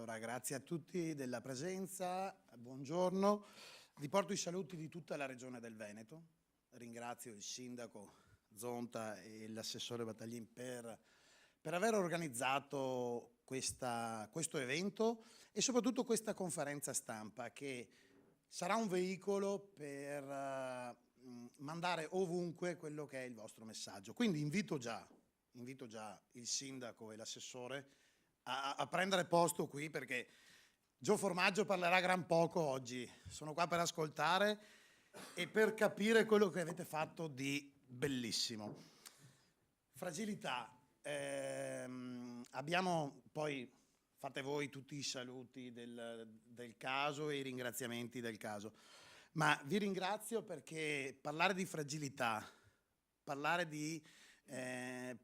Allora, grazie a tutti della presenza, buongiorno. Vi porto i saluti di tutta la regione del Veneto. Ringrazio il sindaco Zonta e l'assessore Battaglin per aver organizzato questo evento e soprattutto questa conferenza stampa che sarà un veicolo per mandare ovunque quello che è il vostro messaggio. Quindi invito già il sindaco e l'assessore a prendere posto qui, perché Gio Formaggio parlerà gran poco oggi. Sono qua per ascoltare e per capire quello che avete fatto di bellissimo. Fragilità. Abbiamo poi, fate voi tutti i saluti del caso e i ringraziamenti del caso, ma vi ringrazio perché parlare di fragilità, parlare di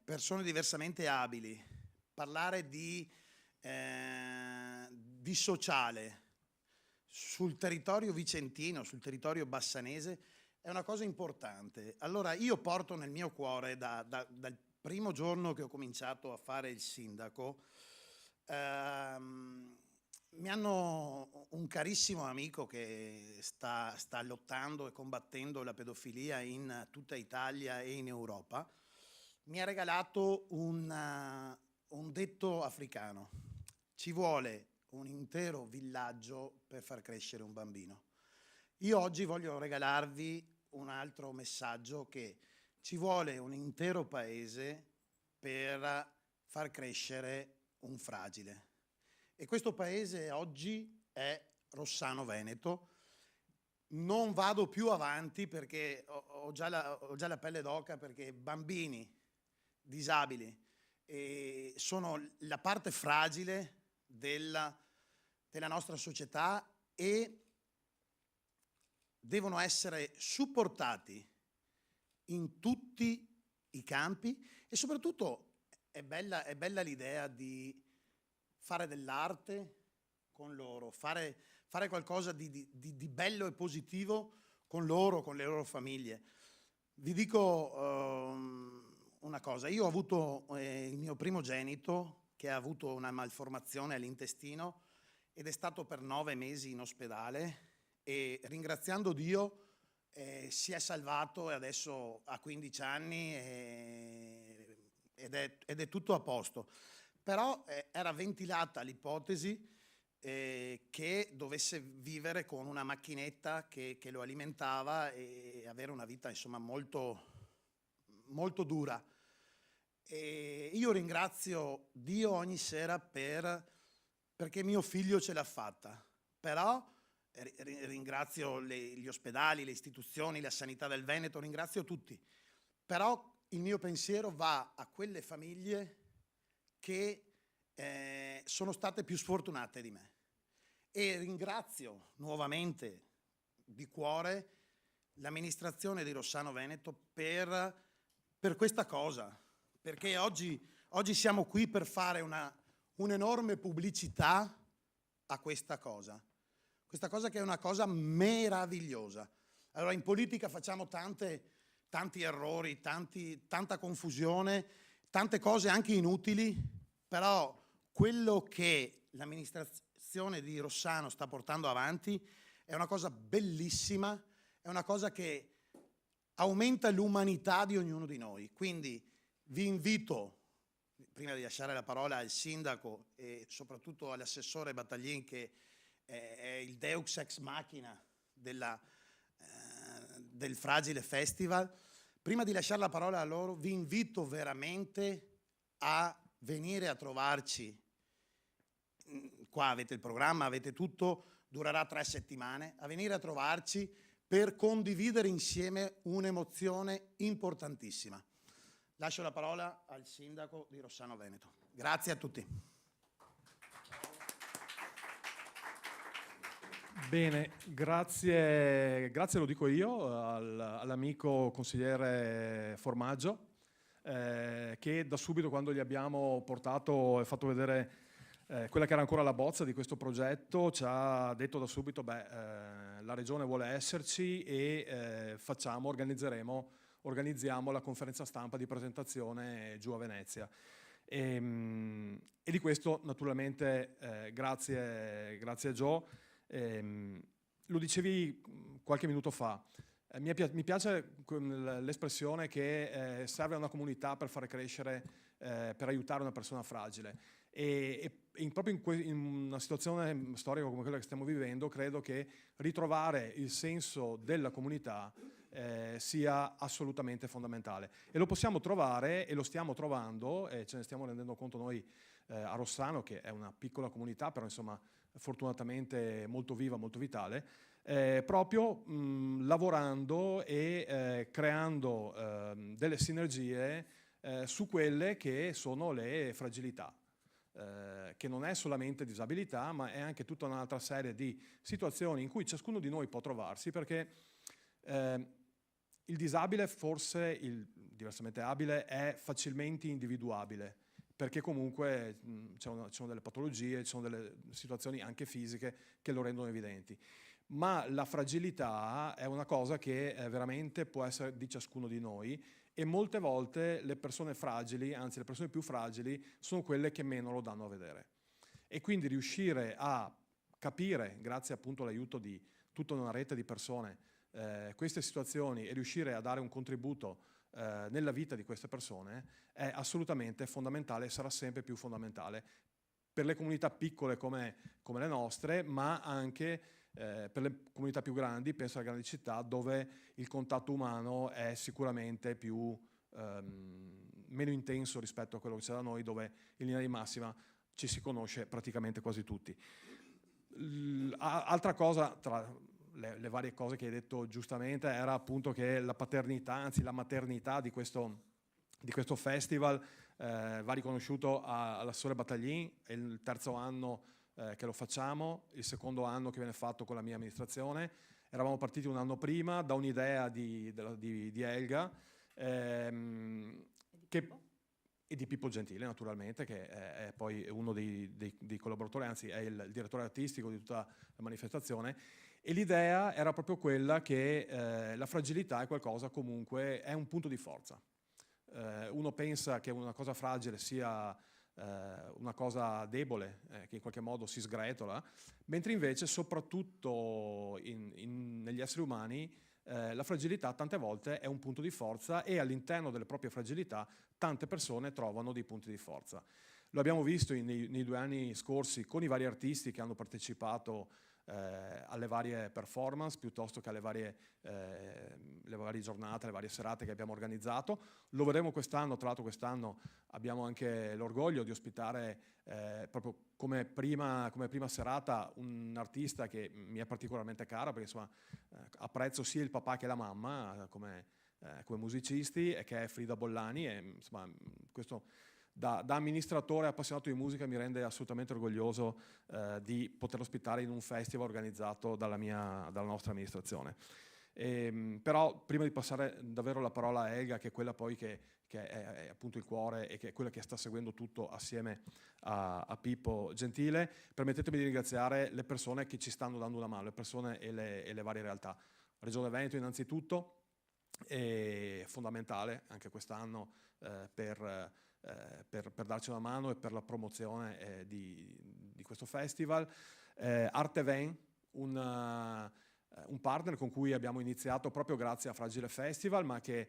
persone diversamente abili, parlare di sociale sul territorio vicentino, sul territorio bassanese, è una cosa importante. Allora io porto nel mio cuore dal primo giorno che ho cominciato a fare il sindaco, mi hanno un carissimo amico che sta lottando e combattendo la pedofilia in tutta Italia e in Europa, mi ha regalato un detto africano: ci vuole un intero villaggio per far crescere un bambino. Io oggi voglio regalarvi un altro messaggio, che ci vuole un intero paese per far crescere un fragile. E questo paese oggi è Rossano Veneto. Non vado più avanti perché ho già la pelle d'oca, perché bambini, disabili, sono la parte fragile della nostra società e devono essere supportati in tutti i campi. E soprattutto è bella l'idea di fare dell'arte con loro, fare qualcosa di bello e positivo con loro, con le loro famiglie. Vi dico una cosa: io ho avuto il mio primogenito che ha avuto una malformazione all'intestino ed è stato per 9 mesi in ospedale, e ringraziando Dio si è salvato e adesso ha 15 anni ed è tutto a posto. Però era ventilata l'ipotesi che dovesse vivere con una macchinetta che lo alimentava e avere una vita, insomma, molto, molto dura. E io ringrazio Dio ogni sera perché mio figlio ce l'ha fatta. Però ringrazio gli ospedali, le istituzioni, la sanità del Veneto, ringrazio tutti. Però il mio pensiero va a quelle famiglie che sono state più sfortunate di me. E ringrazio nuovamente di cuore l'amministrazione di Rossano Veneto per questa cosa, perché oggi siamo qui per fare un'enorme pubblicità a questa cosa che è una cosa meravigliosa. Allora, in politica facciamo tanti errori, tanta confusione, tante cose anche inutili, però quello che l'amministrazione di Rossano sta portando avanti è una cosa bellissima, è una cosa che aumenta l'umanità di ognuno di noi. Quindi vi invito, prima di lasciare la parola al sindaco e soprattutto all'assessore Battaglin, che è il Deus ex machina del Fragile Festival, prima di lasciare la parola a loro vi invito veramente a venire a trovarci. Qua avete il programma, avete tutto, durerà 3 settimane, a venire a trovarci per condividere insieme un'emozione importantissima. Lascio la parola al sindaco di Rossano Veneto. Grazie a tutti. Bene, grazie, lo dico io all'amico consigliere Formaggio, che da subito, quando gli abbiamo portato e fatto vedere quella che era ancora la bozza di questo progetto, ci ha detto da subito: la regione vuole esserci e organizziamo la conferenza stampa di presentazione giù a Venezia. E di questo naturalmente grazie a Joe. Lo dicevi qualche minuto fa, mi piace l'espressione che serve a una comunità per fare crescere, per aiutare una persona fragile. Proprio in una situazione storica come quella che stiamo vivendo, credo che ritrovare il senso della comunità sia assolutamente fondamentale. E lo possiamo trovare, e lo stiamo trovando, e ce ne stiamo rendendo conto noi a Rossano, che è una piccola comunità, però insomma fortunatamente molto viva, molto vitale, proprio lavorando e creando delle sinergie su quelle che sono le fragilità. Che non è solamente disabilità, ma è anche tutta un'altra serie di situazioni in cui ciascuno di noi può trovarsi, perché il disabile, forse il diversamente abile, è facilmente individuabile, perché comunque ci sono delle patologie, ci sono delle situazioni anche fisiche che lo rendono evidenti. Ma la fragilità è una cosa che veramente può essere di ciascuno di noi, e molte volte le persone fragili, anzi le persone più fragili, sono quelle che meno lo danno a vedere. E quindi riuscire a capire, grazie appunto all'aiuto di tutta una rete di persone, queste situazioni, e riuscire a dare un contributo nella vita di queste persone è assolutamente fondamentale, e sarà sempre più fondamentale per le comunità piccole come le nostre, ma anche per le comunità più grandi, penso alle grandi città, dove il contatto umano è sicuramente meno intenso rispetto a quello che c'è da noi, dove in linea di massima ci si conosce praticamente quasi tutti. Altra cosa, tra le varie cose che hai detto giustamente, era appunto che la paternità, anzi la maternità di questo festival va riconosciuto all'assessore Battaglin. È il terzo anno che lo facciamo, il secondo anno che viene fatto con la mia amministrazione. Eravamo partiti un anno prima da un'idea di Elga e di Pippo Gentile, naturalmente, che è poi uno dei collaboratori, anzi è il direttore artistico di tutta la manifestazione. E l'idea era proprio quella che la fragilità è qualcosa, comunque, è un punto di forza. Uno pensa che una cosa fragile sia una cosa debole, che in qualche modo si sgretola, mentre invece soprattutto negli esseri umani la fragilità tante volte è un punto di forza, e all'interno delle proprie fragilità tante persone trovano dei punti di forza. Lo abbiamo visto nei 2 anni scorsi con i vari artisti che hanno partecipato alle varie performance, piuttosto che alle varie giornate, alle varie serate che abbiamo organizzato. Lo vedremo quest'anno. Tra l'altro quest'anno abbiamo anche l'orgoglio di ospitare proprio come prima serata un artista che mi è particolarmente cara, perché insomma apprezzo sia il papà che la mamma come musicisti, e che è Frida Bollani, e insomma questo da amministratore appassionato di musica mi rende assolutamente orgoglioso di poter ospitare in un festival organizzato dalla nostra amministrazione. Però prima di passare davvero la parola a Elga, che è quella poi che è appunto il cuore, e che è quella che sta seguendo tutto assieme a Pippo Gentile, permettetemi di ringraziare le persone che ci stanno dando una mano, le persone e le varie realtà. Regione Veneto innanzitutto, è fondamentale anche quest'anno per darci una mano e per la promozione di questo festival. Arteven, un partner con cui abbiamo iniziato proprio grazie a Fragile Festival, ma che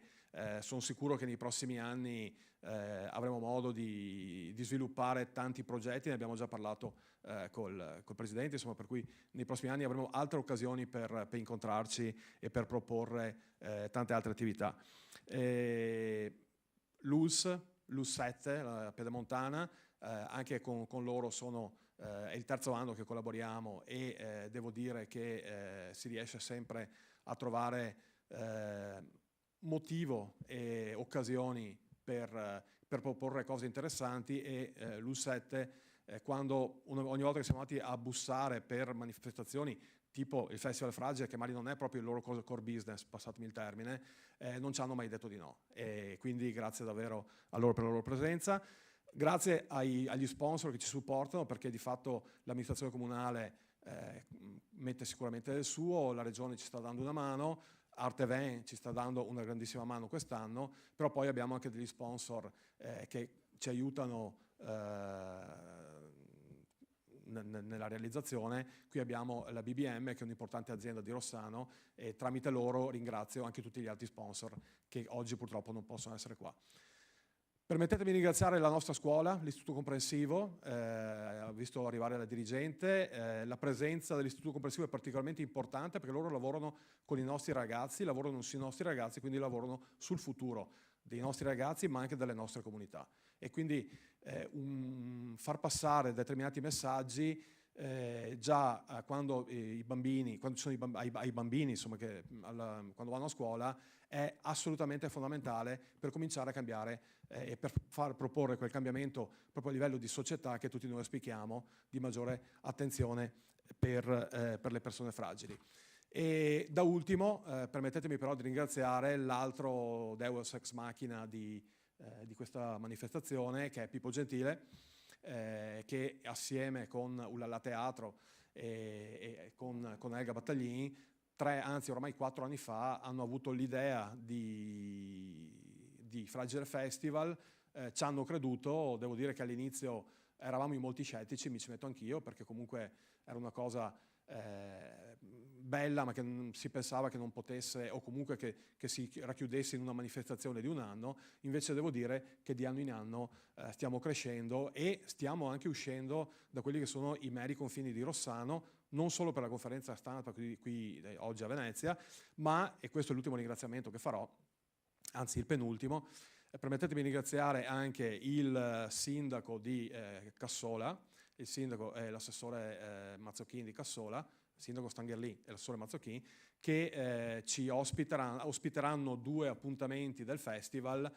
sono sicuro che nei prossimi anni avremo modo di sviluppare tanti progetti. Ne abbiamo già parlato col Presidente, insomma, per cui nei prossimi anni avremo altre occasioni per incontrarci e per proporre tante altre attività. LUS 7, la Pedemontana, anche con loro è il terzo anno che collaboriamo, e devo dire che si riesce sempre a trovare motivo e occasioni per proporre cose interessanti. E l'U7, ogni volta che siamo andati a bussare per manifestazioni tipo il Festival Fragile, che magari non è proprio il loro core business, passatemi il termine, non ci hanno mai detto di no. E quindi grazie davvero a loro per la loro presenza. Grazie agli sponsor che ci supportano, perché di fatto l'amministrazione comunale mette sicuramente del suo, la regione ci sta dando una mano, Arteven ci sta dando una grandissima mano quest'anno, però poi abbiamo anche degli sponsor che ci aiutano nella realizzazione. Qui abbiamo la BBM, che è un'importante azienda di Rossano, e tramite loro ringrazio anche tutti gli altri sponsor che oggi purtroppo non possono essere qua. Permettetemi di ringraziare la nostra scuola, l'Istituto Comprensivo, ho visto arrivare la dirigente. La presenza dell'Istituto Comprensivo è particolarmente importante perché loro lavorano con i nostri ragazzi, lavorano sui nostri ragazzi, quindi lavorano sul futuro dei nostri ragazzi ma anche delle nostre comunità. E quindi far passare determinati messaggi già quando i bambini, quando ci sono ai bambini, insomma, quando vanno a scuola, è assolutamente fondamentale per cominciare a cambiare e per far proporre quel cambiamento proprio a livello di società che tutti noi auspichiamo, di maggiore attenzione per le persone fragili. E da ultimo, permettetemi però di ringraziare l'altro Deus Ex Machina di questa manifestazione, che è Pippo Gentile, che assieme con Ulala Teatro e con Elga Battaglini, anzi ormai 4 anni fa, hanno avuto l'idea di Fragile Festival, ci hanno creduto. Devo dire che all'inizio eravamo in molti scettici, mi ci metto anch'io, perché comunque era una cosa bella, ma che si pensava che non potesse, o comunque che si racchiudesse in una manifestazione di un anno. Invece devo dire che di anno in anno stiamo crescendo e stiamo anche uscendo da quelli che sono i meri confini di Rossano, non solo per la conferenza stampa qui oggi a Venezia, ma, e questo è l'ultimo ringraziamento che farò, anzi il penultimo, permettetemi di ringraziare anche il sindaco di Cassola. Il sindaco è l'assessore Mazzocchin di Cassola, il sindaco Stangherlì e l'assessore Mazzocchin, che ci ospiteranno 2 appuntamenti del festival,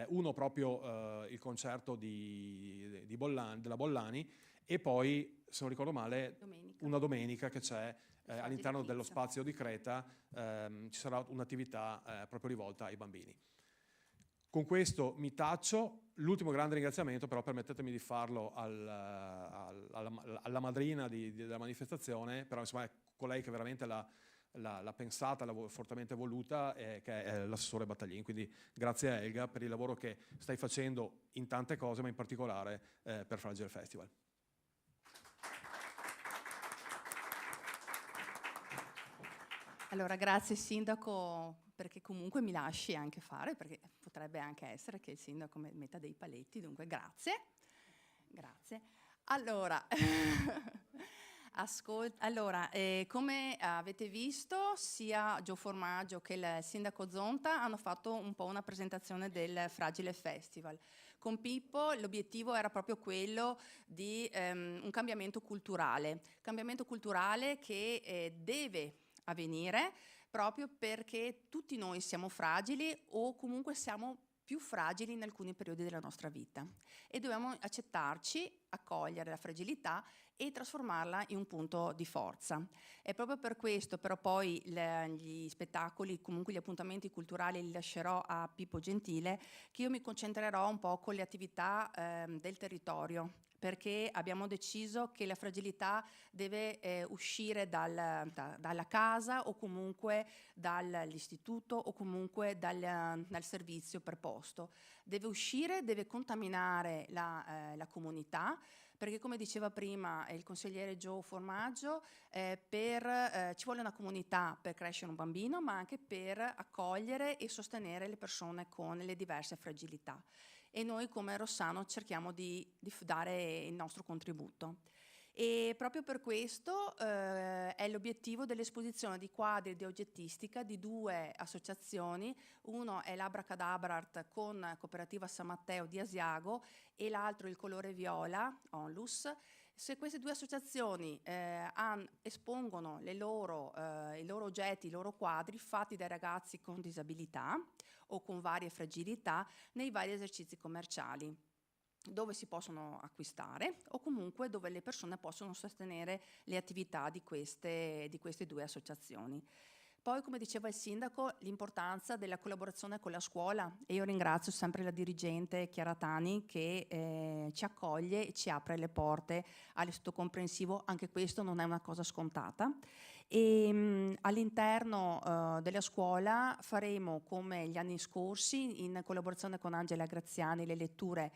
uno proprio il concerto della Bollani, e poi, se non ricordo male, una domenica che c'è all'interno dello spazio di Creta, ci sarà un'attività proprio rivolta ai bambini. Con questo mi taccio. L'ultimo grande ringraziamento però permettetemi di farlo alla madrina della manifestazione, però insomma è colei che veramente l'ha pensata, l'ha fortemente voluta, che è l'assessore Battaglini. Quindi grazie a Elga per il lavoro che stai facendo in tante cose, ma in particolare per Fragile Festival. Allora, grazie Sindaco, perché comunque mi lasci anche fare, perché potrebbe anche essere che il Sindaco metta dei paletti, dunque grazie. Grazie. Allora, come avete visto, sia Gio Formaggio che il Sindaco Zonta hanno fatto un po' una presentazione del Fragile Festival. Con Pippo l'obiettivo era proprio quello di un cambiamento culturale che deve avvenire proprio perché tutti noi siamo fragili, o comunque siamo più fragili in alcuni periodi della nostra vita, e dobbiamo accettarci, accogliere la fragilità e trasformarla in un punto di forza. È proprio per questo, però poi gli spettacoli, comunque gli appuntamenti culturali li lascerò a Pippo Gentile, che io mi concentrerò un po' con le attività del territorio, perché abbiamo deciso che la fragilità deve uscire dalla casa, o comunque dall'istituto, o comunque dal servizio preposto. Deve uscire, deve contaminare la comunità, perché come diceva prima il consigliere Gio Formaggio, ci vuole una comunità per crescere un bambino, ma anche per accogliere e sostenere le persone con le diverse fragilità. E noi come Rossano cerchiamo di dare il nostro contributo. E proprio per questo è l'obiettivo dell'esposizione di quadri di oggettistica di 2 associazioni. Uno è l'Abracadabra Art con Cooperativa San Matteo di Asiago, e l'altro il Colore Viola, Onlus. Se queste 2 associazioni espongono i loro oggetti, i loro quadri fatti dai ragazzi con disabilità o con varie fragilità nei vari esercizi commerciali, dove si possono acquistare, o comunque dove le persone possono sostenere le attività di queste 2 associazioni. Poi, come diceva il Sindaco, l'importanza della collaborazione con la scuola, e io ringrazio sempre la dirigente Chiara Tani che ci accoglie e ci apre le porte all'Istituto Comprensivo. Anche questo non è una cosa scontata. E all'interno della scuola faremo, come gli anni scorsi, in collaborazione con Angela Graziani, le letture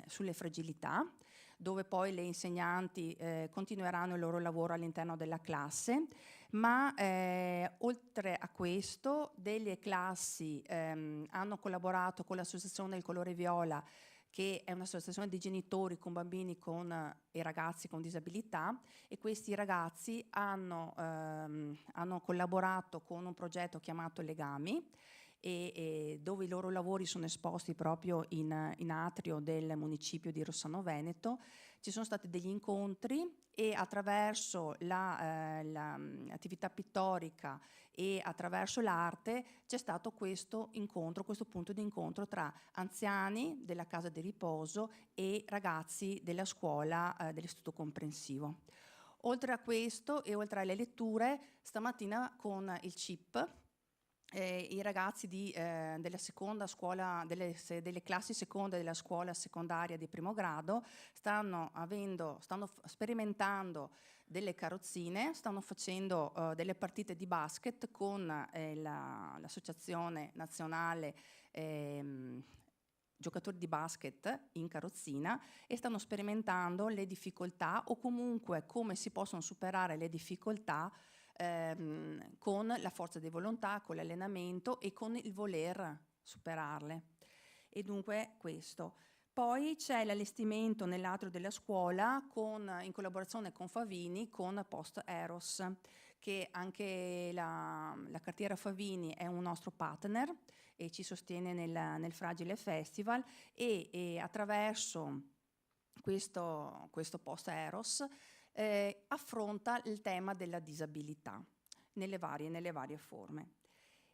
sulle fragilità, dove poi le insegnanti continueranno il loro lavoro all'interno della classe, ma oltre a questo delle classi hanno collaborato con l'Associazione del Colore Viola, che è un'associazione di genitori con bambini e ragazzi con disabilità, e questi ragazzi hanno collaborato con un progetto chiamato Legami, e dove i loro lavori sono esposti proprio in atrio del municipio di Rossano Veneto. Ci sono stati degli incontri e attraverso l'attività pittorica e attraverso l'arte c'è stato questo incontro, questo punto di incontro tra anziani della casa di riposo e ragazzi della scuola dell'istituto comprensivo. Oltre a questo e oltre alle letture, stamattina con il CIP i ragazzi della seconda scuola, delle classi seconde della scuola secondaria di primo grado stanno sperimentando delle carrozzine, stanno facendo delle partite di basket con l'associazione nazionale giocatori di basket in carrozzina, e stanno sperimentando le difficoltà, o comunque come si possono superare le difficoltà con la forza di volontà, con l'allenamento e con il voler superarle. E dunque questo. Poi c'è l'allestimento nell'atrio della scuola in collaborazione con Favini, con Post Eros, che anche la cartiera Favini è un nostro partner e ci sostiene nel Fragile Festival, e attraverso questo Post Eros affronta il tema della disabilità nelle varie forme.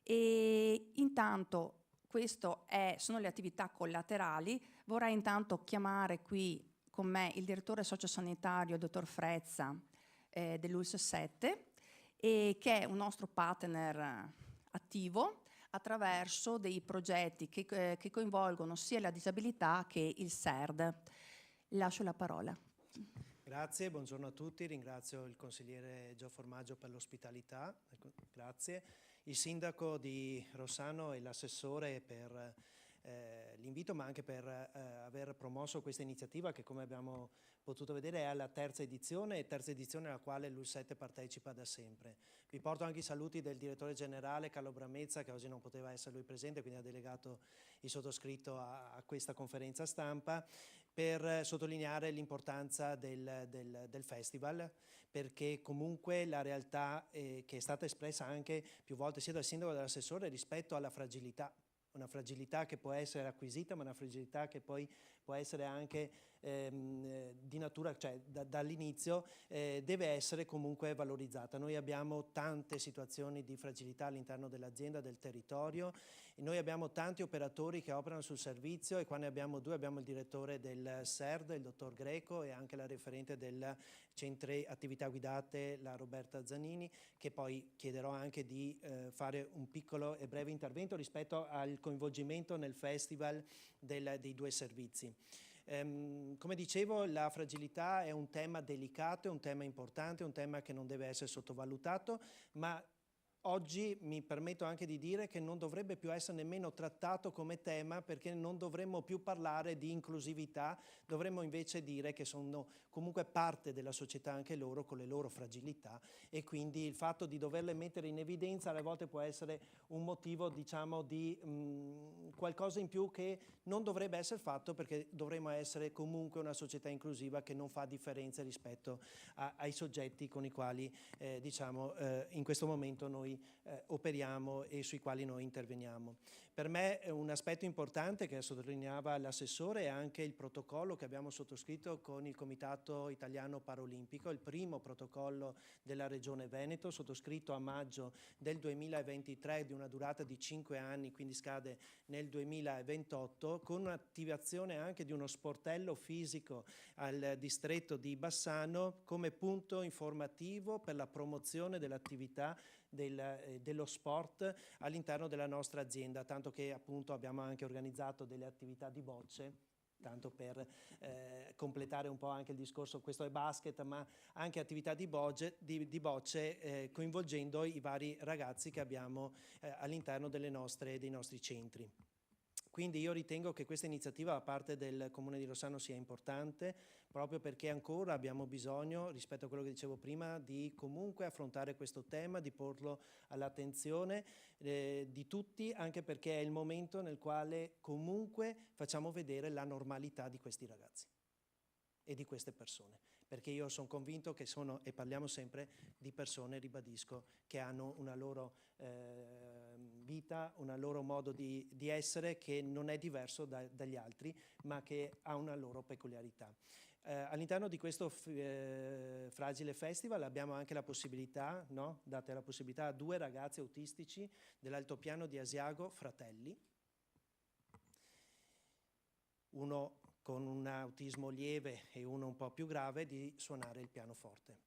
E intanto sono le attività collaterali. Vorrei intanto chiamare qui con me il direttore sociosanitario, dottor Frezza, dell'ULSS 7, che è un nostro partner attivo attraverso dei progetti che coinvolgono sia la disabilità che il SERD. Lascio la parola. Grazie, buongiorno a tutti, ringrazio il consigliere Gio Formaggio per l'ospitalità, grazie, il sindaco di Rossano e l'assessore per l'invito, ma anche per aver promosso questa iniziativa che, come abbiamo potuto vedere, è alla terza edizione alla quale l'UL7 partecipa da sempre. Vi porto anche i saluti del direttore generale Carlo Bramezza, che oggi non poteva essere lui presente, quindi ha delegato il sottoscritto a questa conferenza stampa, per sottolineare l'importanza del festival, perché comunque la realtà che è stata espressa anche più volte sia dal sindaco che dall'assessore rispetto alla fragilità, una fragilità che può essere acquisita, ma una fragilità che poi può essere anche di natura, cioè dall'inizio deve essere comunque valorizzata. Noi abbiamo tante situazioni di fragilità all'interno dell'azienda, del territorio, e noi abbiamo tanti operatori che operano sul servizio, e qua ne abbiamo due: abbiamo il direttore del SERD, il dottor Greco, e anche la referente del Centri Attività Guidate, la Roberta Zanini, che poi chiederò anche di fare un piccolo e breve intervento rispetto al coinvolgimento nel festival dei due servizi. Come dicevo, la fragilità è un tema delicato, è un tema importante, è un tema che non deve essere sottovalutato, ma oggi mi permetto anche di dire che non dovrebbe più essere nemmeno trattato come tema, perché non dovremmo più parlare di inclusività, dovremmo invece dire che sono comunque parte della società anche loro, con le loro fragilità, e quindi il fatto di doverle mettere in evidenza alle volte può essere un motivo, diciamo, di qualcosa in più che non dovrebbe essere fatto, perché dovremmo essere comunque una società inclusiva che non fa differenze rispetto ai soggetti con i quali diciamo in questo momento noi operiamo e sui quali noi interveniamo. Per me un aspetto importante che sottolineava l'assessore è anche il protocollo che abbiamo sottoscritto con il Comitato Italiano Paraolimpico, il primo protocollo della Regione Veneto, sottoscritto a maggio del 2023, di una durata di 5 anni, quindi scade nel 2028, con un'attivazione anche di uno sportello fisico al distretto di Bassano come punto informativo per la promozione dell'attività dello sport all'interno della nostra azienda, tanto che appunto abbiamo anche organizzato delle attività di bocce tanto per completare un po' anche il discorso, questo è basket, ma anche attività di bocce coinvolgendo i vari ragazzi che abbiamo all'interno dei nostri centri. Quindi io ritengo che questa iniziativa da parte del Comune di Rossano sia importante, proprio perché ancora abbiamo bisogno, rispetto a quello che dicevo prima, di comunque affrontare questo tema, di porlo all'attenzione di tutti, anche perché è il momento nel quale comunque facciamo vedere la normalità di questi ragazzi e di queste persone. Perché io sono convinto che sono, e parliamo sempre di persone, ribadisco, che hanno una loro vita, un loro modo di essere che non è diverso dagli altri, ma che ha una loro peculiarità. All'interno di questo Fragile Festival abbiamo anche la possibilità, no? Date la possibilità a 2 ragazzi autistici dell'altopiano di Asiago, fratelli, uno con un autismo lieve e uno un po' più grave, di suonare il pianoforte.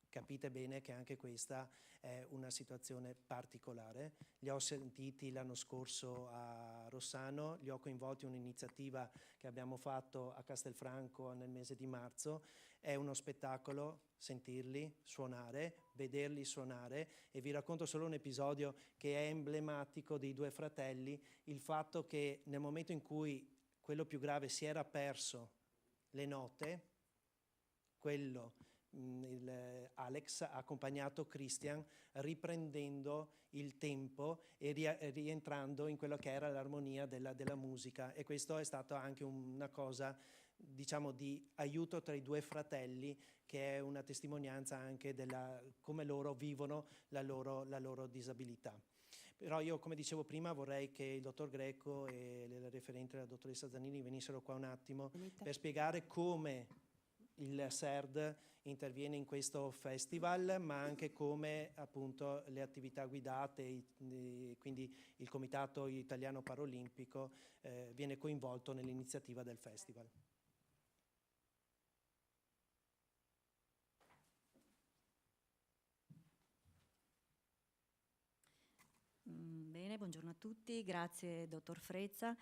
Capite bene che anche questa è una situazione particolare. Li ho sentiti l'anno scorso a Rossano, li ho coinvolti in un'iniziativa che abbiamo fatto a Castelfranco nel mese di marzo. È uno spettacolo sentirli suonare, vederli suonare, e vi racconto solo un episodio che è emblematico dei 2 fratelli, il fatto che nel momento in cui quello più grave si era perso le note, Alex ha accompagnato Christian riprendendo il tempo e rientrando in quello che era l'armonia della musica, e questo è stato anche una cosa, diciamo, di aiuto tra i 2 fratelli, che è una testimonianza anche della come loro vivono la loro disabilità. Però io, come dicevo prima, vorrei che il dottor Greco e il referente, la dottoressa Zanini, venissero qua un attimo per spiegare come il SERD interviene in questo festival, ma anche come appunto le attività guidate, quindi il Comitato Italiano Paralimpico viene coinvolto nell'iniziativa del festival. Bene, buongiorno a tutti, grazie dottor Frezza.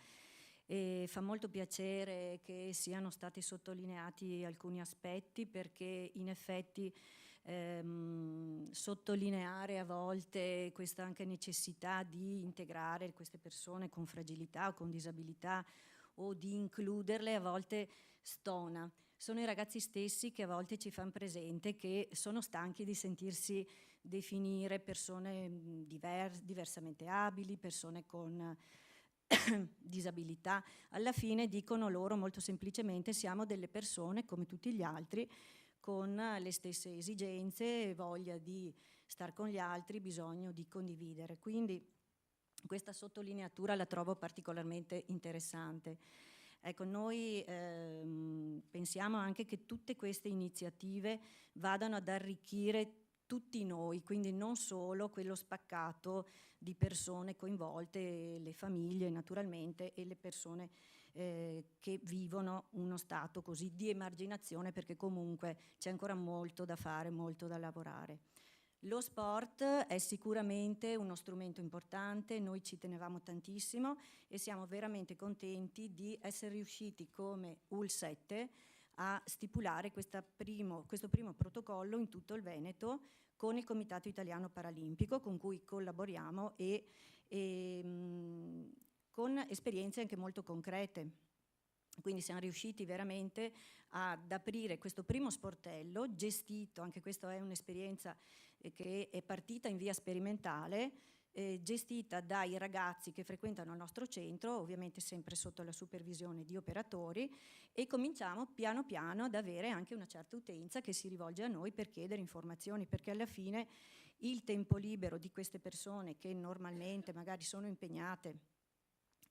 E fa molto piacere che siano stati sottolineati alcuni aspetti, perché in effetti sottolineare a volte questa anche necessità di integrare queste persone con fragilità o con disabilità, o di includerle, a volte stona. Sono i ragazzi stessi che a volte ci fanno presente che sono stanchi di sentirsi definire persone diversamente abili, persone con disabilità. Alla fine dicono loro molto semplicemente: siamo delle persone come tutti gli altri, con le stesse esigenze, voglia di star con gli altri, bisogno di condividere. Quindi questa sottolineatura la trovo particolarmente interessante. Ecco, noi pensiamo anche che tutte queste iniziative vadano ad arricchire tutti noi, quindi non solo quello spaccato di persone coinvolte, le famiglie naturalmente, e le persone che vivono uno stato così di emarginazione, perché comunque c'è ancora molto da fare, molto da lavorare. Lo sport è sicuramente uno strumento importante, noi ci tenevamo tantissimo e siamo veramente contenti di essere riusciti come UL7 a stipulare questo primo protocollo in tutto il Veneto con il Comitato Italiano Paralimpico, con cui collaboriamo e con esperienze anche molto concrete. Quindi siamo riusciti veramente ad aprire questo primo sportello gestito, anche questa è un'esperienza che è partita in via sperimentale, gestita dai ragazzi che frequentano il nostro centro, ovviamente sempre sotto la supervisione di operatori, e cominciamo piano piano ad avere anche una certa utenza che si rivolge a noi per chiedere informazioni, perché alla fine il tempo libero di queste persone, che normalmente magari sono impegnate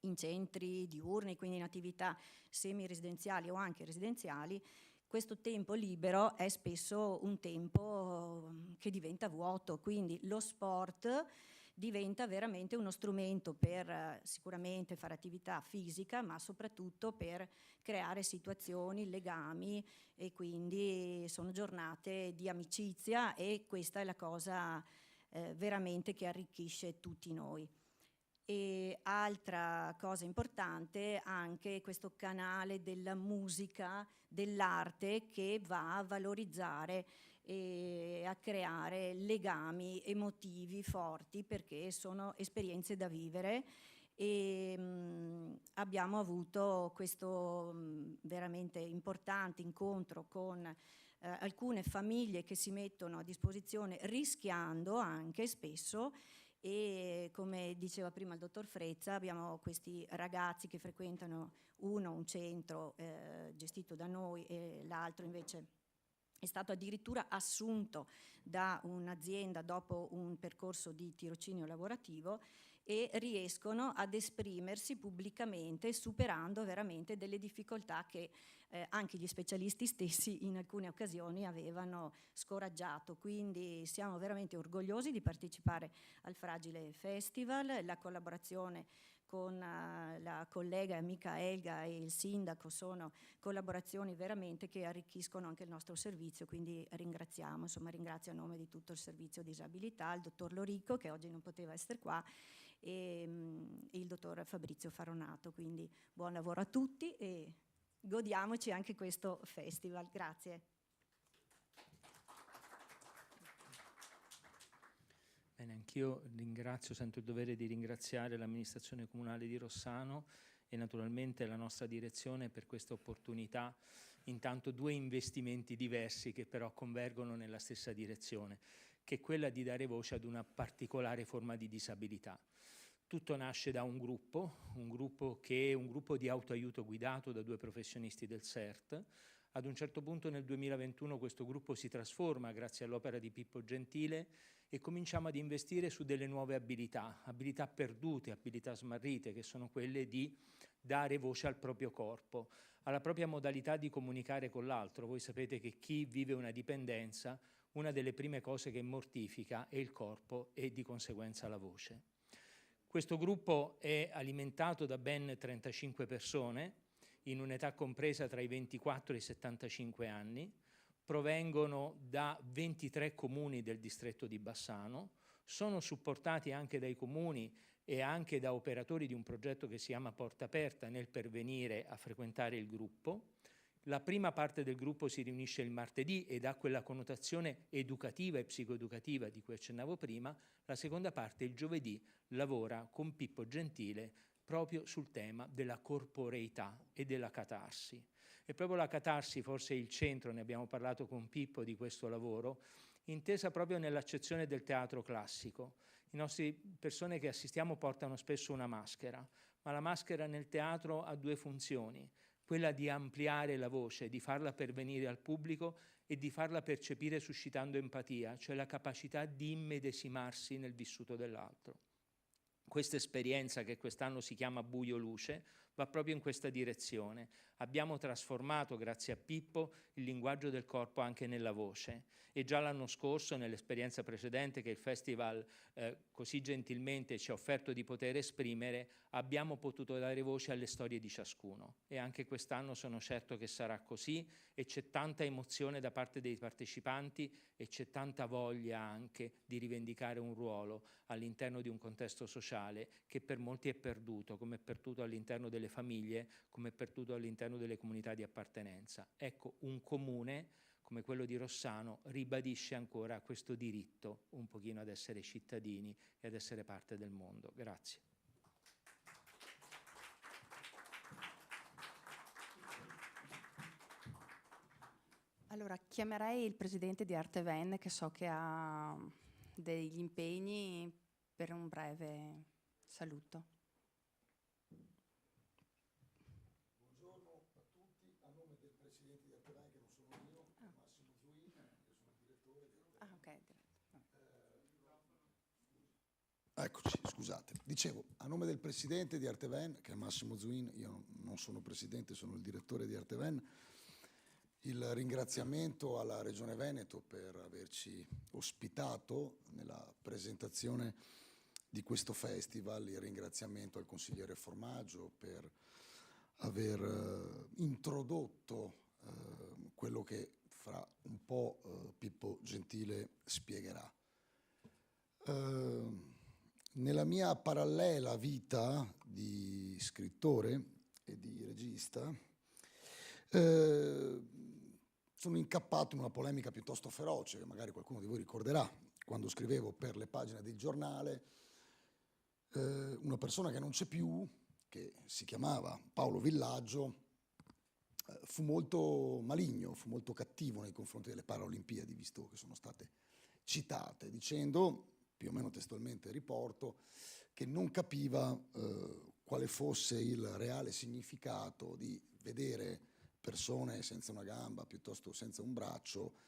in centri diurni, quindi in attività semi-residenziali o anche residenziali, questo tempo libero è spesso un tempo che diventa vuoto, quindi lo sport diventa veramente uno strumento per sicuramente fare attività fisica, ma soprattutto per creare situazioni, legami, e quindi sono giornate di amicizia, e questa è la cosa veramente che arricchisce tutti noi. E altra cosa importante, anche questo canale della musica, dell'arte, che va a valorizzare e a creare legami emotivi forti, perché sono esperienze da vivere. E abbiamo avuto questo veramente importante incontro con alcune famiglie che si mettono a disposizione rischiando anche spesso, e come diceva prima il dottor Frezza, abbiamo questi ragazzi che frequentano un centro gestito da noi e l'altro invece è stato addirittura assunto da un'azienda dopo un percorso di tirocinio lavorativo, e riescono ad esprimersi pubblicamente, superando veramente delle difficoltà che anche gli specialisti stessi in alcune occasioni avevano scoraggiato. Quindi siamo veramente orgogliosi di partecipare al Fragile Festival. La collaborazione con la collega e amica Elga e il sindaco sono collaborazioni veramente che arricchiscono anche il nostro servizio, quindi ringraziamo, insomma ringrazio a nome di tutto il servizio disabilità il dottor Lorico, che oggi non poteva essere qua, e il dottor Fabrizio Faronato. Quindi buon lavoro a tutti e godiamoci anche questo festival. Grazie. Bene, anch'io ringrazio, sento il dovere di ringraziare l'amministrazione comunale di Rossano e naturalmente la nostra direzione per questa opportunità, intanto due investimenti diversi che però convergono nella stessa direzione, che è quella di dare voce ad una particolare forma di disabilità. Tutto nasce da un gruppo che è un gruppo di autoaiuto guidato da due professionisti del CERT. Ad un certo punto nel 2021 questo gruppo si trasforma grazie all'opera di Pippo Gentile e cominciamo ad investire su delle nuove abilità perdute, abilità smarrite, che sono quelle di dare voce al proprio corpo, alla propria modalità di comunicare con l'altro. Voi sapete che chi vive una dipendenza, una delle prime cose che mortifica è il corpo e di conseguenza la voce. Questo gruppo è alimentato da ben 35 persone, in un'età compresa tra i 24 e i 75 anni, provengono da 23 comuni del distretto di Bassano, sono supportati anche dai comuni e anche da operatori di un progetto che si chiama Porta Aperta nel pervenire a frequentare il gruppo. La prima parte del gruppo si riunisce il martedì ed ha quella connotazione educativa e psicoeducativa di cui accennavo prima. La seconda parte, il giovedì, lavora con Pippo Gentile proprio sul tema della corporeità e della catarsi. E proprio la catarsi forse è il centro, ne abbiamo parlato con Pippo di questo lavoro, intesa proprio nell'accezione del teatro classico. Le nostre persone che assistiamo portano spesso una maschera, ma la maschera nel teatro ha due funzioni: quella di ampliare la voce, di farla pervenire al pubblico e di farla percepire suscitando empatia, cioè la capacità di immedesimarsi nel vissuto dell'altro. Questa esperienza, che quest'anno si chiama Buio Luce, va proprio in questa direzione. Abbiamo trasformato, grazie a Pippo, il linguaggio del corpo anche nella voce, e già l'anno scorso, nell'esperienza precedente che il festival così gentilmente ci ha offerto di poter esprimere, abbiamo potuto dare voce alle storie di ciascuno, e anche quest'anno sono certo che sarà così, e c'è tanta emozione da parte dei partecipanti e c'è tanta voglia anche di rivendicare un ruolo all'interno di un contesto sociale che per molti è perduto, come è perduto all'interno delle famiglie, come è perduto all'interno delle comunità di appartenenza. Ecco, un comune come quello di Rossano ribadisce ancora questo diritto un pochino ad essere cittadini e ad essere parte del mondo. Grazie. Allora, chiamerei il presidente di Arteven, che so che ha degli impegni, per un breve saluto. Buongiorno a tutti, a nome del presidente di Arteven, che non sono io, Massimo Zuin, io sono il direttore di Arteven. Eccoci, scusate. Dicevo, a nome del presidente di Arteven, che è Massimo Zuin, io non sono presidente, sono il direttore di Arteven, il ringraziamento alla Regione Veneto per averci ospitato nella presentazione di questo festival, il ringraziamento al consigliere Formaggio per aver introdotto quello che fra un po' Pippo Gentile spiegherà. nella mia parallela vita di scrittore e di regista, sono incappato in una polemica piuttosto feroce, che magari qualcuno di voi ricorderà, quando scrivevo per le pagine del giornale, una persona che non c'è più, che si chiamava Paolo Villaggio, fu molto maligno, fu molto cattivo nei confronti delle Paralimpiadi, visto che sono state citate, dicendo, più o meno testualmente riporto, che non capiva quale fosse il reale significato di vedere persone senza una gamba, piuttosto senza un braccio,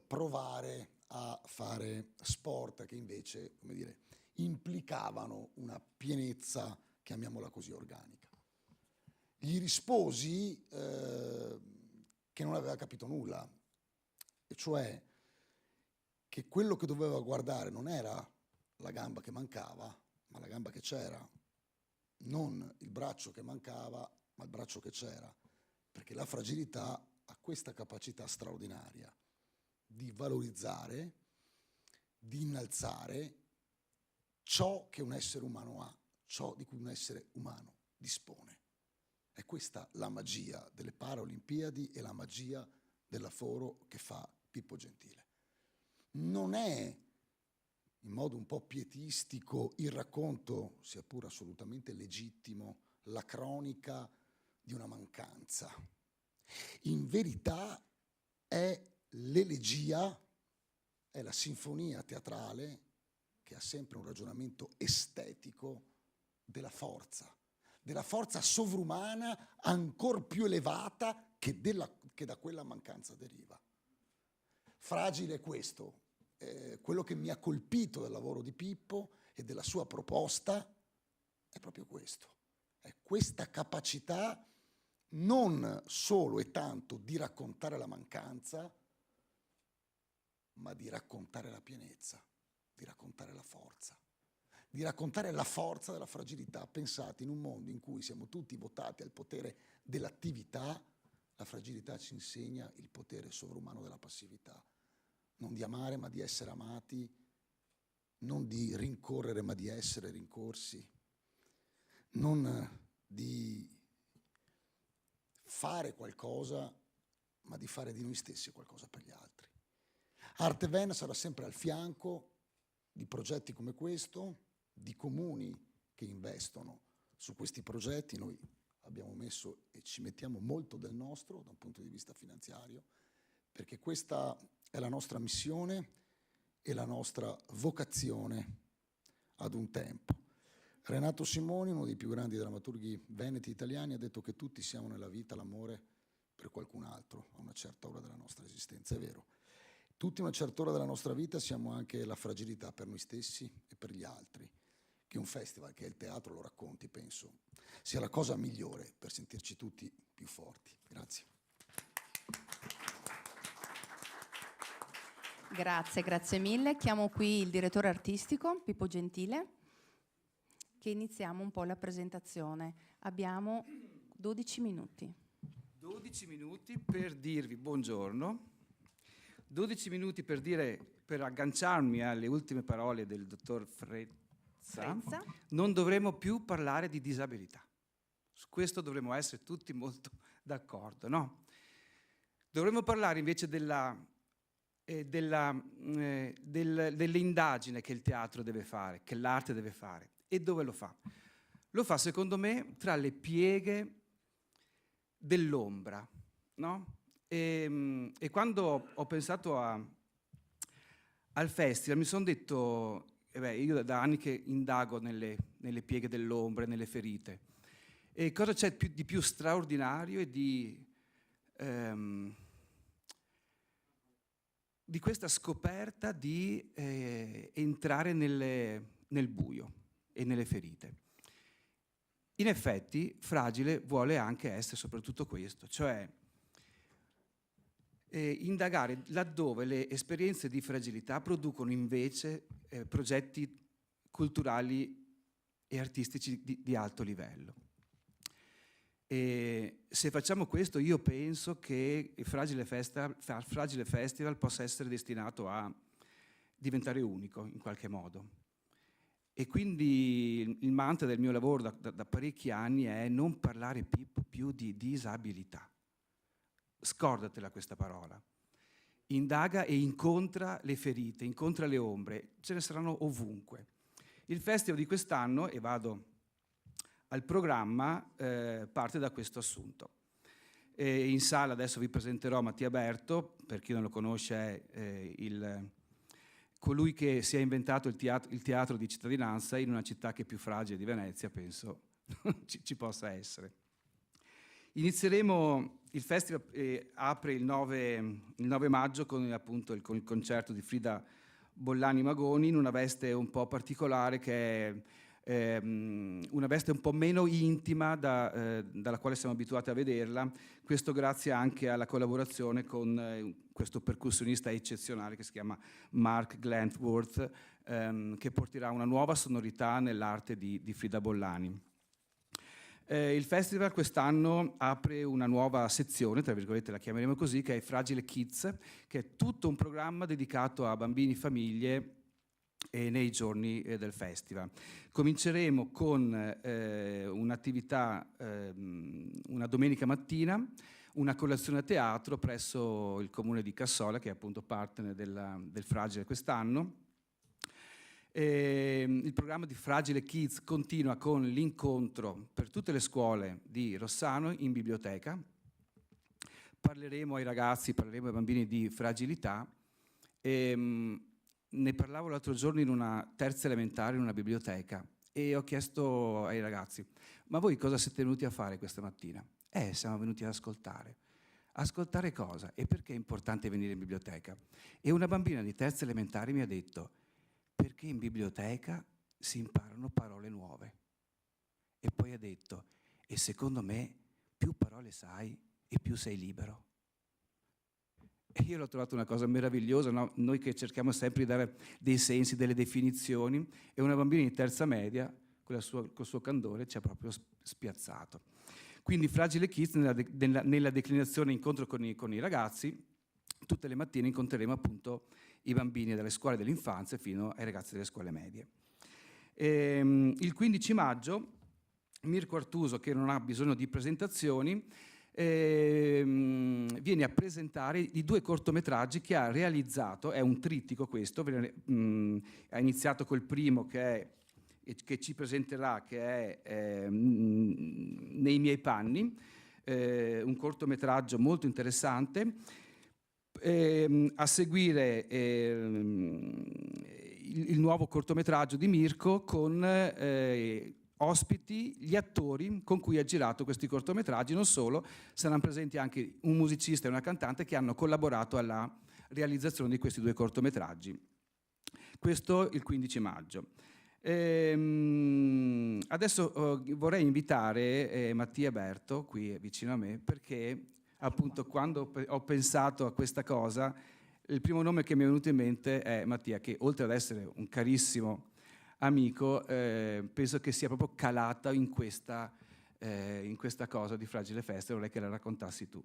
provare a fare sport che invece, come dire, implicavano una pienezza, chiamiamola così, organica. Gli risposi che non aveva capito nulla, e cioè che quello che doveva guardare non era la gamba che mancava, ma la gamba che c'era, non il braccio che mancava, ma il braccio che c'era, perché la fragilità ha questa capacità straordinaria di valorizzare, di innalzare ciò che un essere umano ha, ciò di cui un essere umano dispone. È questa la magia delle Paralimpiadi e la magia del lavoro che fa Pippo Gentile. Non è, in modo un po' pietistico, il racconto, sia pur assolutamente legittimo, la cronica di una mancanza. In verità è l'elegia, è la sinfonia teatrale che ha sempre un ragionamento estetico della forza sovrumana ancor più elevata che da quella mancanza deriva. Fragile è questo, quello che mi ha colpito del lavoro di Pippo e della sua proposta è proprio questo, è questa capacità non solo e tanto di raccontare la mancanza, ma di raccontare la pienezza, di raccontare la forza. Di raccontare la forza della fragilità. Pensate, in un mondo in cui siamo tutti votati al potere dell'attività, la fragilità ci insegna il potere sovrumano della passività. Non di amare, ma di essere amati, non di rincorrere, ma di essere rincorsi, non di fare qualcosa, ma di fare di noi stessi qualcosa per gli altri. Arte Ven sarà sempre al fianco di progetti come questo, di comuni che investono su questi progetti. Noi abbiamo messo e ci mettiamo molto del nostro da un punto di vista finanziario, perché questa è la nostra missione e la nostra vocazione ad un tempo. Renato Simoni, uno dei più grandi drammaturghi veneti italiani, ha detto che tutti siamo nella vita l'amore per qualcun altro a una certa ora della nostra esistenza. È vero. Tutti a una certa ora della nostra vita siamo anche la fragilità per noi stessi e per gli altri. Che un festival, che è il teatro, lo racconti, penso, sia la cosa migliore per sentirci tutti più forti. Grazie. Grazie mille. Chiamo qui il direttore artistico, Pippo Gentile, che iniziamo un po' la presentazione. Abbiamo 12 minuti. 12 minuti per dirvi buongiorno, 12 minuti per agganciarmi alle ultime parole del dottor Frezza. Non dovremo più parlare di disabilità. Su questo dovremo essere tutti molto d'accordo, no? Dovremmo parlare invece dell'indagine che il teatro deve fare, che l'arte deve fare. E dove lo fa? Lo fa, secondo me, tra le pieghe dell'ombra, no? E quando ho pensato al festival mi sono detto, io da anni che indago nelle pieghe dell'ombra, nelle ferite, e cosa c'è di più straordinario e di questa scoperta di entrare nel buio e nelle ferite. In effetti, Fragile vuole anche essere soprattutto questo, cioè indagare laddove le esperienze di fragilità producono invece progetti culturali e artistici di alto livello. E se facciamo questo, io penso che il Fragile Festival possa essere destinato a diventare unico in qualche modo. E quindi il mantra del mio lavoro da parecchi anni è non parlare più di disabilità. Scordatela questa parola. Indaga e incontra le ferite, incontra le ombre, ce ne saranno ovunque. Il festival di quest'anno, e vado al programma, parte da questo assunto. In sala adesso vi presenterò Mattia Berto, per chi non lo conosce è colui che si è inventato il teatro di cittadinanza in una città che è più fragile di Venezia, penso ci possa essere. Inizieremo, il festival apre il 9 maggio con appunto con il concerto di Frida Bollani Magoni in una veste un po' particolare che è una veste un po' meno intima dalla quale siamo abituati a vederla, questo grazie anche alla collaborazione con questo percussionista eccezionale che si chiama Mark Glentworth, che porterà una nuova sonorità nell'arte di Frida Bollani. Il festival quest'anno apre una nuova sezione, tra virgolette la chiameremo così, che è Fragile Kids, che è tutto un programma dedicato a bambini, famiglie nei giorni del festival. Cominceremo con un'attività una domenica mattina, una colazione a teatro presso il comune di Cassola, che è appunto partner del Fragile quest'anno. Il programma di Fragile Kids continua con l'incontro per tutte le scuole di Rossano in biblioteca. Parleremo ai ragazzi, parleremo ai bambini di fragilità. Ne parlavo l'altro giorno in una terza elementare in una biblioteca e ho chiesto ai ragazzi: ma voi cosa siete venuti a fare questa mattina? Siamo venuti ad ascoltare. Ascoltare cosa? E perché è importante venire in biblioteca? E una bambina di terza elementare mi ha detto: perché in biblioteca si imparano parole nuove. E poi ha detto: e secondo me più parole sai e più sei libero. E io l'ho trovato una cosa meravigliosa, no? Noi che cerchiamo sempre di dare dei sensi, delle definizioni, e una bambina di terza media, col suo candore, ci ha proprio spiazzato. Quindi Fragile Kids, nella declinazione incontro con i ragazzi, tutte le mattine incontreremo appunto i bambini dalle scuole dell'infanzia fino ai ragazzi delle scuole medie. Il 15 maggio Mirko Artuso, che non ha bisogno di presentazioni, viene a presentare i 2 cortometraggi che ha realizzato. È un trittico questo, ha iniziato col primo che ci presenterà, che è Nei miei panni, un cortometraggio molto interessante. A seguire il nuovo cortometraggio di Mirko con ospiti gli attori con cui ha girato questi cortometraggi. Non solo, saranno presenti anche un musicista e una cantante che hanno collaborato alla realizzazione di questi 2 cortometraggi. Questo il 15 maggio. Adesso vorrei invitare Mattia Berto qui vicino a me, perché appunto quando ho pensato a questa cosa il primo nome che mi è venuto in mente è Mattia, che oltre ad essere un carissimo amico, penso che sia proprio calata in questa cosa di Fragile Festival. Vorrei che la raccontassi tu.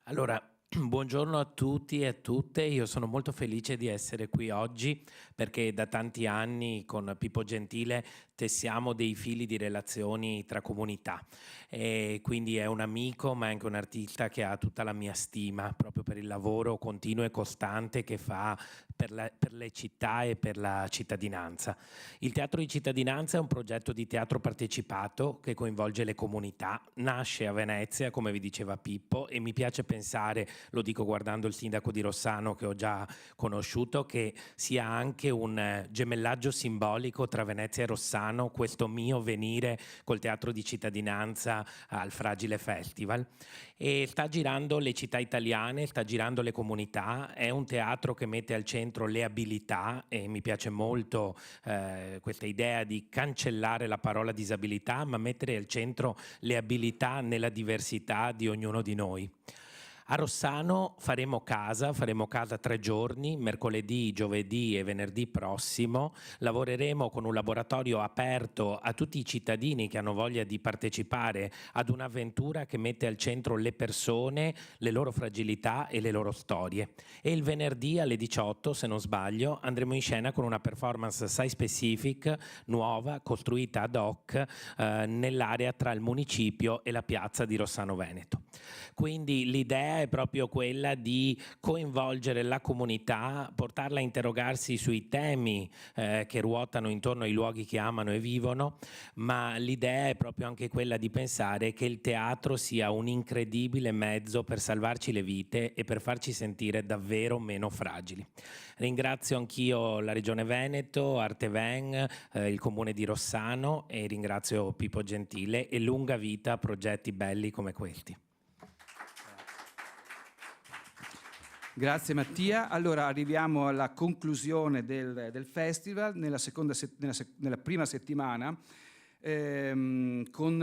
Allora, buongiorno a tutti e a tutte, io sono molto felice di essere qui oggi perché da tanti anni con Pippo Gentile tessiamo dei fili di relazioni tra comunità, e quindi è un amico ma è anche un artista che ha tutta la mia stima proprio per il lavoro continuo e costante che fa per le città e per la cittadinanza. Il Teatro di Cittadinanza è un progetto di teatro partecipato che coinvolge le comunità, nasce a Venezia come vi diceva Pippo, e mi piace pensare, lo dico guardando il sindaco di Rossano che ho già conosciuto, che sia anche un gemellaggio simbolico tra Venezia e Rossano, questo mio venire col Teatro di Cittadinanza al Fragile Festival. E sta girando le città italiane, sta girando le comunità, è un teatro che mette al centro le abilità, e mi piace molto questa idea di cancellare la parola disabilità ma mettere al centro le abilità nella diversità di ognuno di noi. A Rossano faremo casa 3 giorni, mercoledì, giovedì e venerdì prossimo. Lavoreremo con un laboratorio aperto a tutti i cittadini che hanno voglia di partecipare ad un'avventura che mette al centro le persone, le loro fragilità e le loro storie. E il venerdì alle 18, se non sbaglio, andremo in scena con una performance site specific, nuova, costruita ad hoc nell'area tra il municipio e la piazza di Rossano Veneto. Quindi l'idea è proprio quella di coinvolgere la comunità, portarla a interrogarsi sui temi che ruotano intorno ai luoghi che amano e vivono, ma l'idea è proprio anche quella di pensare che il teatro sia un incredibile mezzo per salvarci le vite e per farci sentire davvero meno fragili. Ringrazio anch'io la Regione Veneto, Arteven, il Comune di Rossano e ringrazio Pippo Gentile e lunga vita a progetti belli come questi. Grazie Mattia. Allora arriviamo alla conclusione del festival nella prima settimana con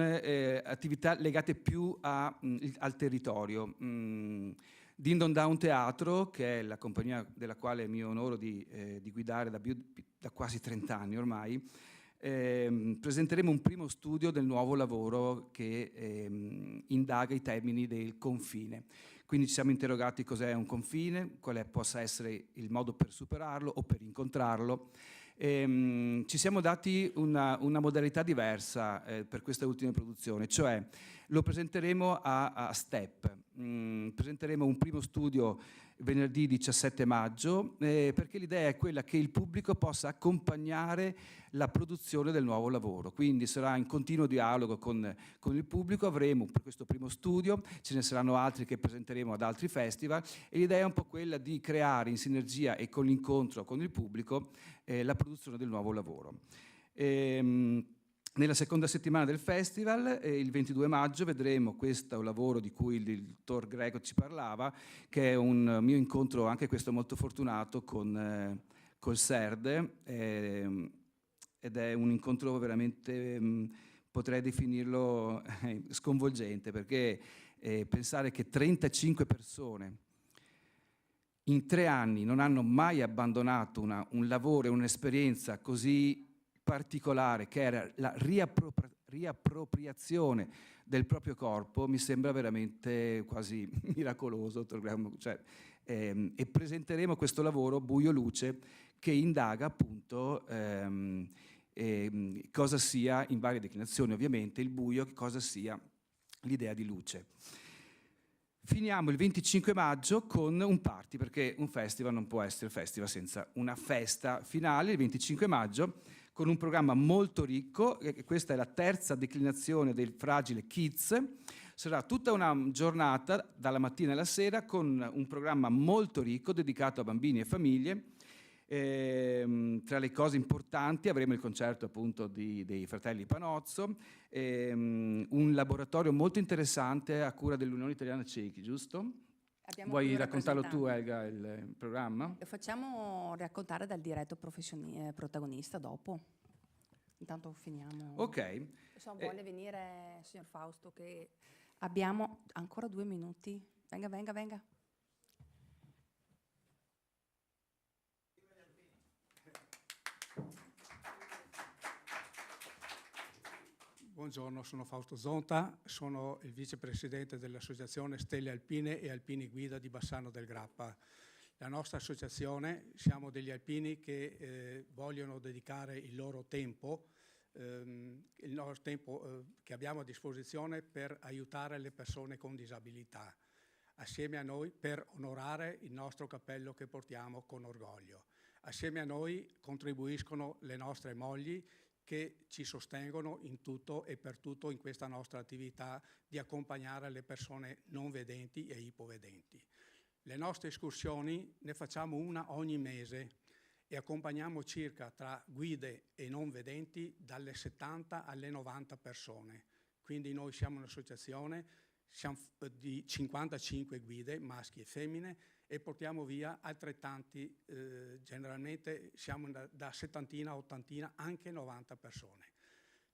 attività legate più al territorio. Dindon Down Teatro, che è la compagnia della quale mi onoro di guidare da quasi 30 anni ormai, presenteremo un primo studio del nuovo lavoro che indaga i termini del confine. Quindi ci siamo interrogati cos'è un confine, quale possa essere il modo per superarlo o per incontrarlo. Ci siamo dati una modalità diversa per questa ultima produzione, cioè lo presenteremo a step. Presenteremo un primo studio venerdì 17 maggio perché l'idea è quella che il pubblico possa accompagnare la produzione del nuovo lavoro, quindi sarà in continuo dialogo con il pubblico. Avremo per questo primo studio, ce ne saranno altri che presenteremo ad altri festival e l'idea è un po' quella di creare in sinergia e con l'incontro con il pubblico la produzione del nuovo lavoro. Nella seconda settimana del festival, il 22 maggio, vedremo questo lavoro di cui il dottor Greco ci parlava, che è un mio incontro, anche questo molto fortunato, col SERD, ed è un incontro veramente, potrei definirlo sconvolgente, perché pensare che 35 persone in 3 anni non hanno mai abbandonato un lavoro e un'esperienza così particolare, che era la riappropriazione del proprio corpo, mi sembra veramente quasi miracoloso. Cioè, e presenteremo questo lavoro Buio Luce, che indaga appunto cosa sia, in varie declinazioni ovviamente, il buio, cosa sia l'idea di luce. Finiamo il 25 maggio con un party, perché un festival non può essere festival senza una festa finale, il 25 maggio, con un programma molto ricco. Questa è la terza declinazione del Fragile Kids. Sarà tutta una giornata, dalla mattina alla sera, con un programma molto ricco dedicato a bambini e famiglie. Tra le cose importanti avremo il concerto appunto dei fratelli Panozzo, un laboratorio molto interessante a cura dell'Unione Italiana Ciechi, giusto? Vuoi raccontarlo tu, Elga, il programma? Lo facciamo raccontare dal diretto protagonista dopo. Intanto finiamo. Ok. Vuole venire, signor Fausto, che abbiamo ancora 2 minuti. Venga. Buongiorno, sono Fausto Zonta, sono il vicepresidente dell'associazione Stelle Alpine e Alpini Guida di Bassano del Grappa. La nostra associazione, siamo degli alpini che vogliono dedicare il loro tempo, che abbiamo a disposizione per aiutare le persone con disabilità, assieme a noi per onorare il nostro cappello che portiamo con orgoglio. Assieme a noi contribuiscono le nostre mogli, che ci sostengono in tutto e per tutto in questa nostra attività di accompagnare le persone non vedenti e ipovedenti. Le nostre escursioni ne facciamo una ogni mese e accompagniamo circa, tra guide e non vedenti, dalle 70 alle 90 persone. Quindi noi siamo un'associazione di 55 guide, maschi e femmine, e portiamo via altrettanti, generalmente siamo da 70 a 80, anche 90 persone.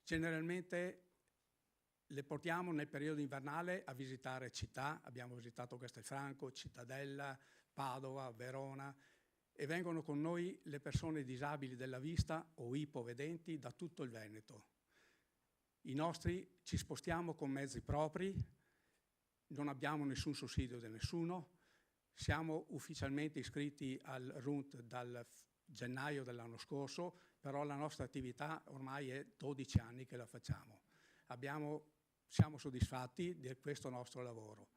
Generalmente le portiamo nel periodo invernale a visitare città, abbiamo visitato Castelfranco, Cittadella, Padova, Verona, e vengono con noi le persone disabili della vista o ipovedenti da tutto il Veneto. I nostri ci spostiamo con mezzi propri, non abbiamo nessun sussidio di nessuno, siamo ufficialmente iscritti al RUNT dal gennaio dell'anno scorso, però la nostra attività ormai è 12 anni che la facciamo. Siamo soddisfatti di questo nostro lavoro.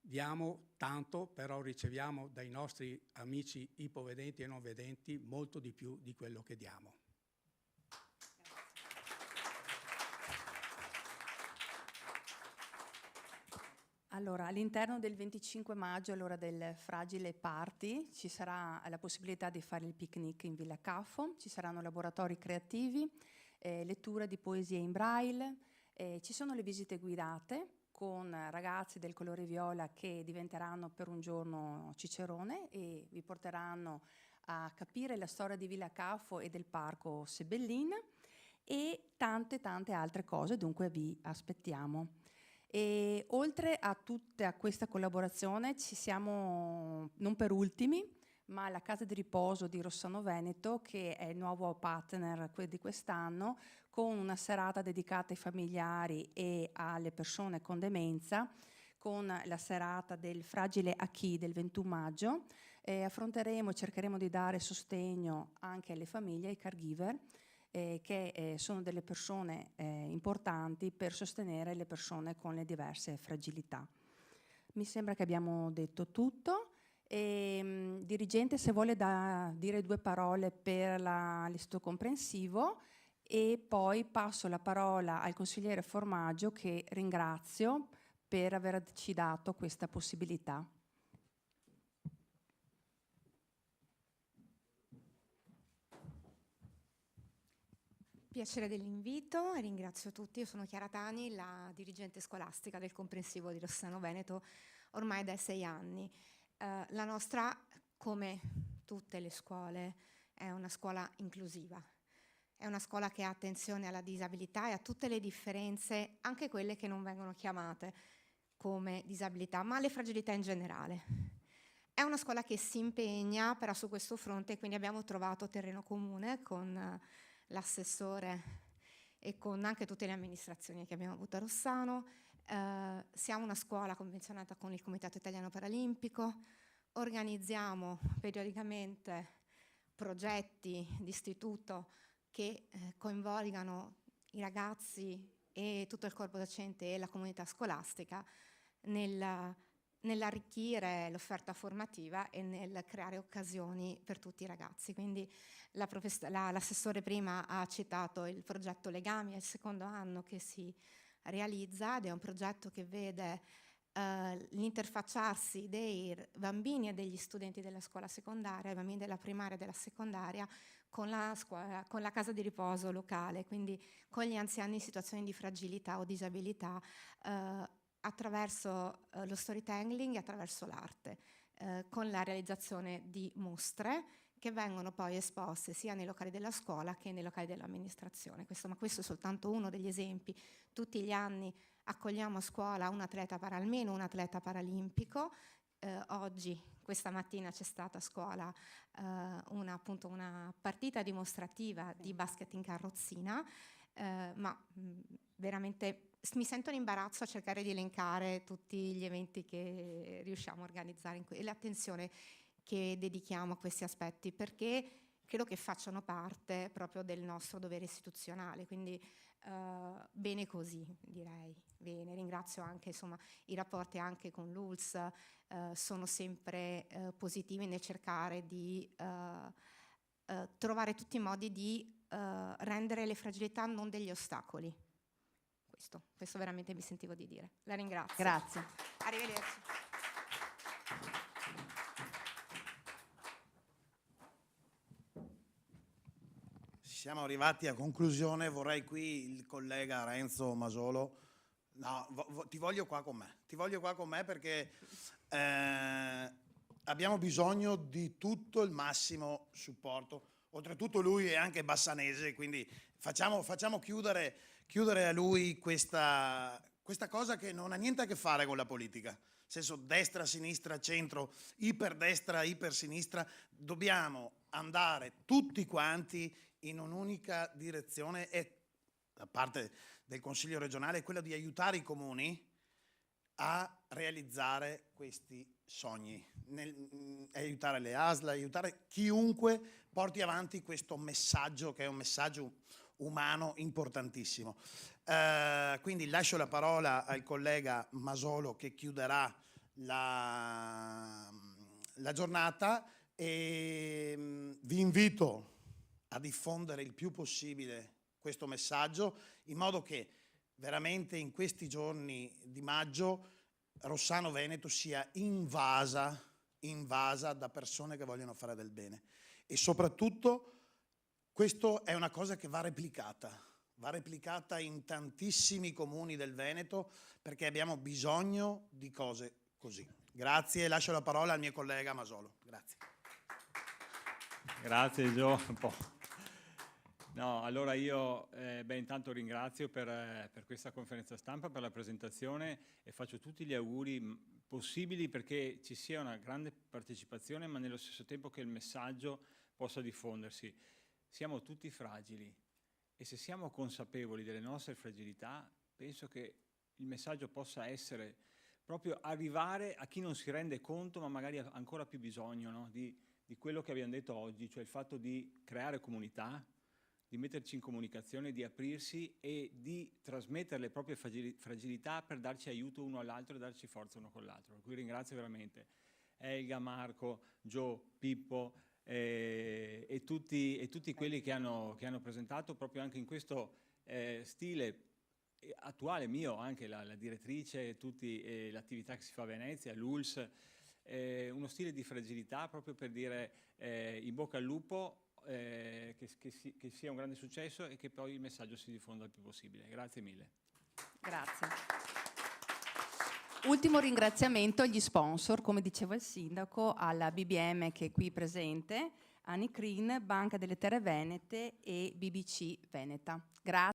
Diamo tanto, però riceviamo dai nostri amici ipovedenti e non vedenti molto di più di quello che diamo. Allora, all'interno del 25 maggio, all'ora del Fragile Party, ci sarà la possibilità di fare il picnic in Villa Caffo, ci saranno laboratori creativi, lettura di poesie in braille, ci sono le visite guidate con ragazzi del colore viola che diventeranno per un giorno cicerone e vi porteranno a capire la storia di Villa Caffo e del parco Sebellin e tante altre cose, dunque vi aspettiamo. E oltre a tutta questa collaborazione ci siamo, non per ultimi, ma la Casa di Riposo di Rossano Veneto, che è il nuovo partner di quest'anno, con una serata dedicata ai familiari e alle persone con demenza, con la serata del Fragile a Chi del 21 maggio. Cercheremo di dare sostegno anche alle famiglie, ai caregiver, che sono delle persone importanti per sostenere le persone con le diverse fragilità. Mi sembra che abbiamo detto tutto. Dirigente, se vuole dire 2 parole per l'istituto comprensivo, e poi passo la parola al consigliere Formaggio, che ringrazio per averci dato questa possibilità. Piacere dell'invito e ringrazio tutti. Io sono Chiara Tani, la dirigente scolastica del comprensivo di Rossano Veneto ormai da 6 anni. La nostra, come tutte le scuole, è una scuola inclusiva. È una scuola che ha attenzione alla disabilità e a tutte le differenze, anche quelle che non vengono chiamate come disabilità, ma alle fragilità in generale. È una scuola che si impegna però su questo fronte, quindi abbiamo trovato terreno comune con l'assessore e con anche tutte le amministrazioni che abbiamo avuto a Rossano. Siamo una scuola convenzionata con il Comitato Italiano Paralimpico, organizziamo periodicamente progetti di istituto che coinvolgano i ragazzi e tutto il corpo docente e la comunità scolastica nell'arricchire l'offerta formativa e nel creare occasioni per tutti i ragazzi. Quindi l'assessore prima ha citato il progetto Legami, è il 2º anno che si realizza ed è un progetto che vede l'interfacciarsi dei bambini e degli studenti della scuola secondaria, i bambini della primaria e della secondaria, con la casa di riposo locale, quindi con gli anziani in situazioni di fragilità o disabilità, attraverso lo storytelling e attraverso l'arte, con la realizzazione di mostre che vengono poi esposte sia nei locali della scuola che nei locali dell'amministrazione. Ma questo è soltanto uno degli esempi. Tutti gli anni accogliamo a scuola almeno un atleta paralimpico. Oggi, questa mattina, c'è stata a scuola una partita dimostrativa di basket in carrozzina, ma veramente mi sento in imbarazzo a cercare di elencare tutti gli eventi che riusciamo a organizzare e l'attenzione che dedichiamo a questi aspetti, perché credo che facciano parte proprio del nostro dovere istituzionale, quindi bene così, direi. Bene, ringrazio anche, i rapporti anche con l'ULSS sono sempre positivi nel cercare di trovare tutti i modi di rendere le fragilità non degli ostacoli. Questo veramente mi sentivo di dire. La ringrazio. Grazie. Arrivederci. Siamo arrivati a conclusione, vorrei qui il collega Renzo Masolo. No, ti voglio qua con me, perché abbiamo bisogno di tutto il massimo supporto. Oltretutto lui è anche bassanese, quindi facciamo chiudere chiudere a lui questa cosa che non ha niente a che fare con la politica, nel senso destra, sinistra, centro, iperdestra, ipersinistra, dobbiamo andare tutti quanti in un'unica direzione e da parte del Consiglio regionale è quella di aiutare i comuni a realizzare questi sogni, aiutare le ASL, aiutare chiunque porti avanti questo messaggio che è un messaggio umano importantissimo. Quindi lascio la parola al collega Masolo che chiuderà la giornata e vi invito a diffondere il più possibile questo messaggio in modo che veramente in questi giorni di maggio Rossano Veneto sia invasa da persone che vogliono fare del bene e soprattutto questo è una cosa che va replicata in tantissimi comuni del Veneto perché abbiamo bisogno di cose così. Grazie, lascio la parola al mio collega Masolo. Grazie. Grazie Gio. No, allora io intanto ringrazio per questa conferenza stampa, per la presentazione e faccio tutti gli auguri possibili perché ci sia una grande partecipazione ma nello stesso tempo che il messaggio possa diffondersi. Siamo tutti fragili e se siamo consapevoli delle nostre fragilità penso che il messaggio possa essere proprio arrivare a chi non si rende conto ma magari ha ancora più bisogno, no? di quello che abbiamo detto oggi, cioè il fatto di creare comunità, di metterci in comunicazione, di aprirsi e di trasmettere le proprie fragilità per darci aiuto uno all'altro e darci forza uno con l'altro. Per cui ringrazio veramente Elga, Marco, Gio, Pippo e tutti quelli che hanno presentato proprio anche in questo stile attuale mio, anche la direttrice, l'attività che si fa a Venezia, l'ULS, uno stile di fragilità proprio per dire in bocca al lupo, che sia un grande successo e che poi il messaggio si diffonda il più possibile. Grazie mille. Grazie. Ultimo ringraziamento agli sponsor, come diceva il sindaco, alla BBM che è qui presente, Anicrin, Banca delle Terre Venete e BBC Veneta. Grazie.